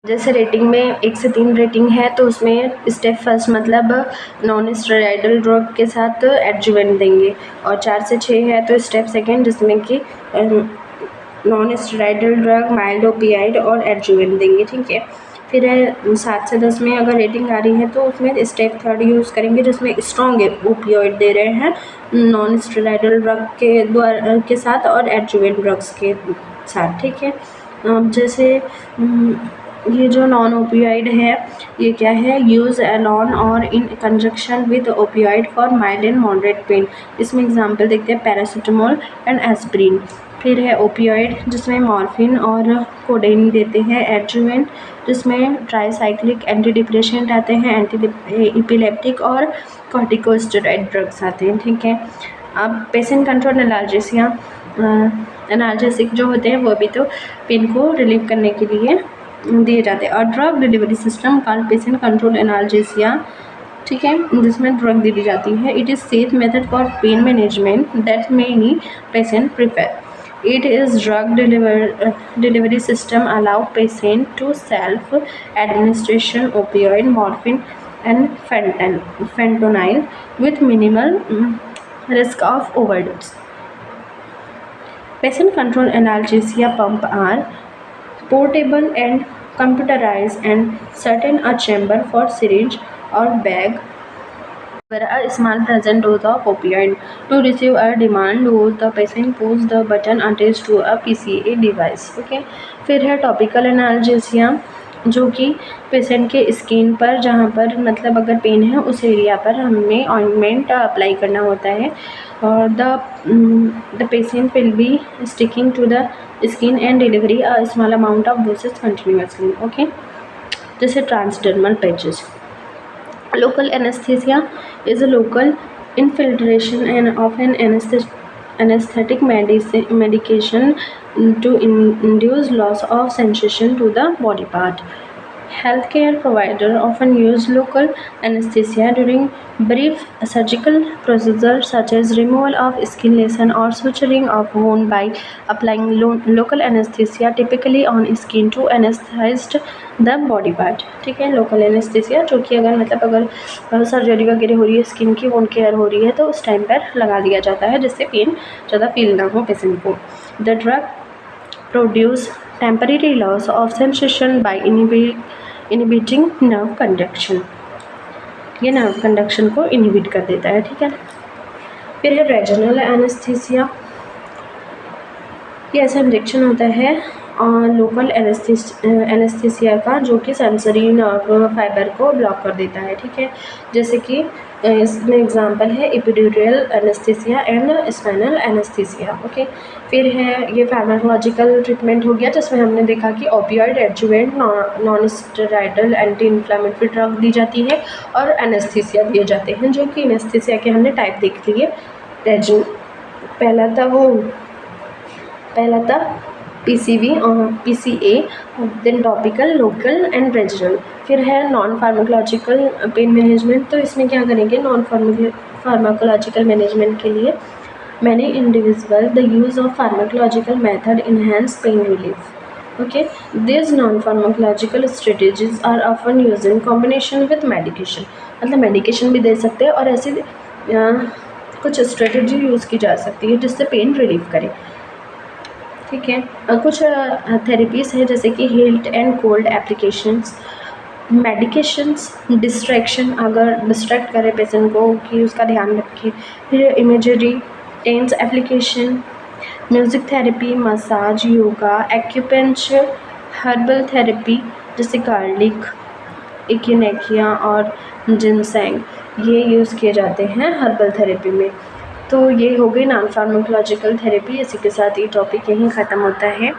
जैसे रेटिंग में 1 से 3 रेटिंग है तो उसमें स्टेप फर्स्ट मतलब नॉन स्टेरॉइडल ड्रग के साथ एडजुवेंट देंगे, और 4 से 6 है तो स्टेप सेकेंड जिसमें कि non steroidal drug, mild opioid और एडजुवेंट देंगे। ठीक है, फिर 7 से 10 में अगर रेटिंग आ रही है तो उसमें स्टेप थर्ड यूज़ करेंगे जिसमें स्ट्रॉन्ग ओपियोइड दे रहे हैं नॉन स्टेरॉइडल ड्रग के साथ और एडजुवेंट ड्रग्स के साथ। ठीक है, जैसे ये जो नॉन ओपियोइड है ये क्या है, यूज़ अलोन और इन conjunction with opioid for mild and moderate pen. इसमें एग्जांपल देखते हैं पैरासीटामोल एंड एस्प्रिन। फिर है ओपियोइड जिसमें मॉर्फिन और कोडेन देते हैं। एडजुवेंट जिसमें ट्राईसाइक्लिक एंटी डिप्रेशेंट आते हैं, एंटी इपिलेप्टिक और कॉर्टिकोस्टेरॉइड ड्रग्स आते हैं। ठीक है, अब पेशेंट कंट्रोल एनाल्जेसिया, एनाल्जेसिक जो होते हैं वो भी तो पेन को रिलीव करने के लिए दिए जाते हैं। और drug delivery system called patient control analgesia, ठीक है, जिसमें ड्रग दी जाती है। It is safe method for pain management that many patient prefer. It is drug delivery system allow patient to self administration opioid, morphine and fentanyl with minimal risk of overdose. Patient control analgesia pump are portable and computerized and set in a chamber for syringe or bag a small present dose of opioid. To receive a demand dose, the patient pushes the button attached to a PCA device. Okay. फिर है topical analgesia जो कि patient के skin पर, जहाँ पर मतलब अगर पेन है उस एरिया पर हमें ऑइंटमेंट अप्लाई करना होता है, और the patient will be sticking to the skin and delivery a small amount of dosage continuously. Okay, जैसे transdermal patches. Local anesthesia is a local infiltration and of an anesthetic medication to induce loss of sensation to the body part. Healthcare provider often use local anesthesia during brief surgical procedures such as removal of skin lesion or suturing of wound by applying local anesthesia typically on skin to anesthetize the body part. ठीक है, local anaesthesia जो कि अगर मतलब अगर surgery वगैरह हो रही है, स्किन की वुंड केयर हो रही है तो उस टाइम पर लगा दिया जाता है जिससे पेन ज़्यादा फील ना हो पेशेंट को। The drug produce temporary loss of sensation by inhibiting nerve conduction. ये नर्व कंडक्शन को इनहिबिट कर देता है। ठीक है, फिर है रेजिनल एनेस्थीसिया। ये ऐसा इंजेक्शन होता है लोकल एनेस्थीसिया का जो कि सेंसरी नर्व फाइबर को ब्लॉक कर देता है। ठीक है, जैसे कि इसमें एग्जांपल है epidural anaesthesia and spinal anaesthesia. Okay, फिर है ये फार्माकोलॉजिकल ट्रीटमेंट हो गया जिसमें हमने देखा कि opioid, adjuvant, non steroidal anti inflammatory drug दी जाती है और एनेस्थीसिया दिए जाते हैं, जो कि एनेस्थीसिया के हमने टाइप देख लिए। पहला था PCV और PCA, then topical, local and regional. फिर है नॉन फार्माकोलॉजिकल पेन मैनेजमेंट। तो इसमें क्या करेंगे, नॉन फार्माकोलॉजिकल मैनेजमेंट के लिए many individual the use of pharmacological method enhance pain relief. Okay, this non pharmacological strategies are often use in combination with medication. मतलब medication भी दे सकते हैं और ऐसी कुछ स्ट्रेटेजी यूज़ की जा सकती है जिससे पेन रिलीफ करे। ठीक है, कुछ थेरेपीज है जैसे कि heat and cold applications, medications, distraction, अगर डिस्ट्रैक्ट करे पेशेंट को कि उसका ध्यान रखे। फिर imagery, TENS application, music therapy, massage, yoga, acupuncture, herbal therapy जैसे गार्लिक, इकिनेकिया और जिनसेंग, ये यूज़ किए जाते हैं हर्बल थेरेपी में। तो ये हो गई नॉन फार्माकोलॉजिकल थेरेपी। इसी के साथ ये टॉपिक यहीं ख़त्म होता है।